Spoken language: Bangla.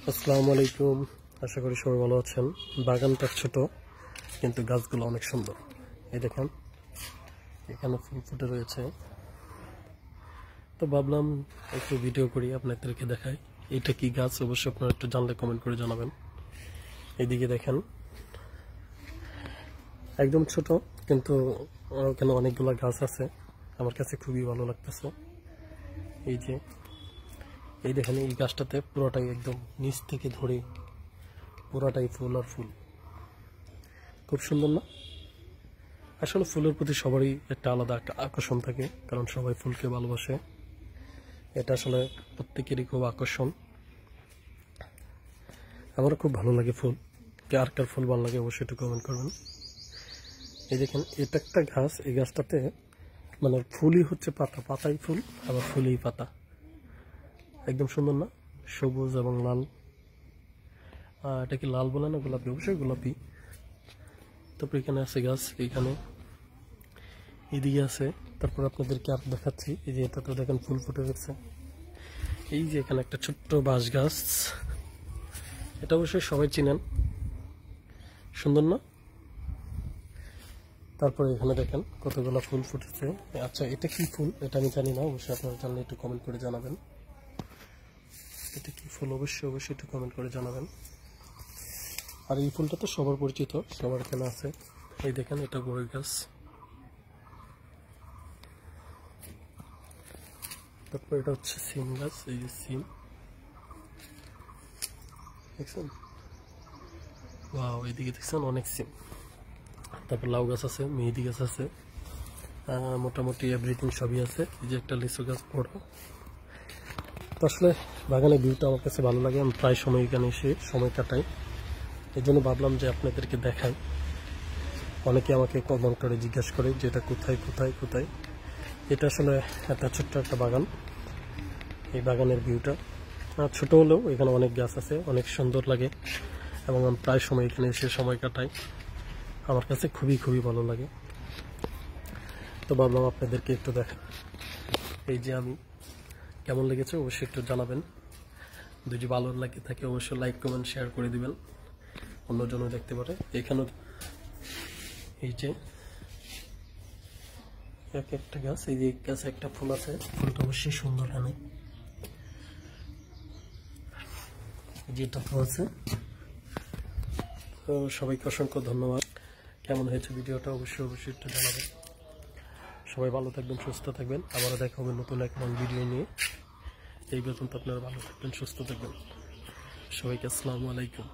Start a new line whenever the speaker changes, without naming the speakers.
আসসালামু আলাইকুম। আশা করি সবাই ভালো আছেন। বাগানটা ছোট কিন্তু গাছগুলো অনেক সুন্দর। এই দেখেন এখানে ফুল ফুটে রয়েছে, তো ভাবলাম একটু ভিডিও করি আপনাদেরকে দেখাই। এটা কি গাছ অবশ্যই আপনারা একটু জানলে কমেন্ট করে জানাবেন। এইদিকে দেখেন একদম ছোট কিন্তু ওখানে অনেকগুলো গাছ আছে, আমার কাছে খুবই ভালো লাগতেছে। এই দেখেন এই গাছটাতে পুরোটাই একদম নিচ থেকে ধরে পুরোটাই ফুল আর ফুল, খুব সুন্দর না? আসলে ফুলের প্রতি সবারই একটা আলাদা একটা আকর্ষণ থাকে, কারণ সবাই ফুলকে ভালোবাসে। এটা আসলে প্রত্যেকেরই খুব আকর্ষণ। আমারও খুব ভালো লাগে ফুল। কার কার ফুল ভালো লাগে অবশ্যই একটু কমেন্ট করবেন। এই দেখেন এটা একটা গাছ, এই গাছটাতে মানে ফুলই হচ্ছে পাতা, পাতাই ফুল আবার ফুলই পাতা, একদম সুন্দর না? সবুজ এবং লাল। এটা কি লাল বলে না গোলাপি? অবশ্যই গোলাপি। তারপর এখানে আছে গাছ, এইখানে এদিকে আছে। তারপর আপনাদেরকে আর দেখাচ্ছি, এই যে এটাতে দেখেন ফুল ফুটে গেছে। এই যে এখানে একটা ছোট্ট বাঁশ গাছ, এটা অবশ্যই সবাই চিনেন, সুন্দর না? তারপরে এখানে দেখেন কতগুলো ফুল ফুটেছে। আচ্ছা এটা কি ফুল এটা আমি জানি না, অবশ্যই আপনারা জানলে একটু কমেন্ট করে জানাবেন। এটা কি ফুল অবশ্যই একটু কমেন্ট করে জানাবেন। আর এই ফুলটা তো সবার পরিচিত, সবার এখানে আছে। এই দেখেন এটা বড়ই গাছ। তারপর এটা হচ্ছে সিম গাছ, এই যে সিম দেখছেন, ওয়াও, এইদিকে দেখছেন অনেক সিম। তারপর লাউ গাছ আছে, মেহেদি গাছ আছে, মোটামুটি এভরিথিং সবই আছে। এই যে একটা লিচু গাছ বড়। তো আসলে বাগানের ভিউটা আমার কাছে ভালো লাগে, আমি প্রায় সময় এখানে এসে সময় কাটাই। এই জন্য ভাবলাম যে আপনাদেরকে দেখাই। অনেকে আমাকে কমেন্ট করে জিজ্ঞাসা করে যে এটা কোথায় কোথায় কোথায়। এটা আসলে একটা ছোট্ট একটা বাগান। এই বাগানের ভিউটা ছোট হলেও এখানে অনেক গাছ আছে, অনেক সুন্দর লাগে এবং আমি প্রায় সময় এখানে এসে সময় কাটাই। আমার কাছে খুবই ভালো লাগে। তো ভাবলাম আপনাদেরকে একটু দেখা। এই যে আমি কেমন লেগেছে অবশ্যই একটু জানাবেন। যদি ভালো লাগে থাকে অবশ্যই লাইক কমেন্ট শেয়ার করে দিবেন, অন্যজনও দেখতে পারে। এখানে এই যে একটা গাছ, এই যে গাছে একটা ফুল আছে, ফুলটা অবশ্যই সুন্দর। এখানে যেটা ফুল আছে। তো সবাইকে অসংখ্য ধন্যবাদ। কেমন হয়েছে ভিডিওটা অবশ্যই একটু জানাবেন। সবাই ভালো থাকবেন, সুস্থ থাকবেন। আবারও দেখা হবে নতুন এক ভিডিও নিয়ে। এই পর্যন্ত আপনারা ভালো থাকবেন, সুস্থ থাকবেন। সবাইকে আসসালামু আলাইকুম।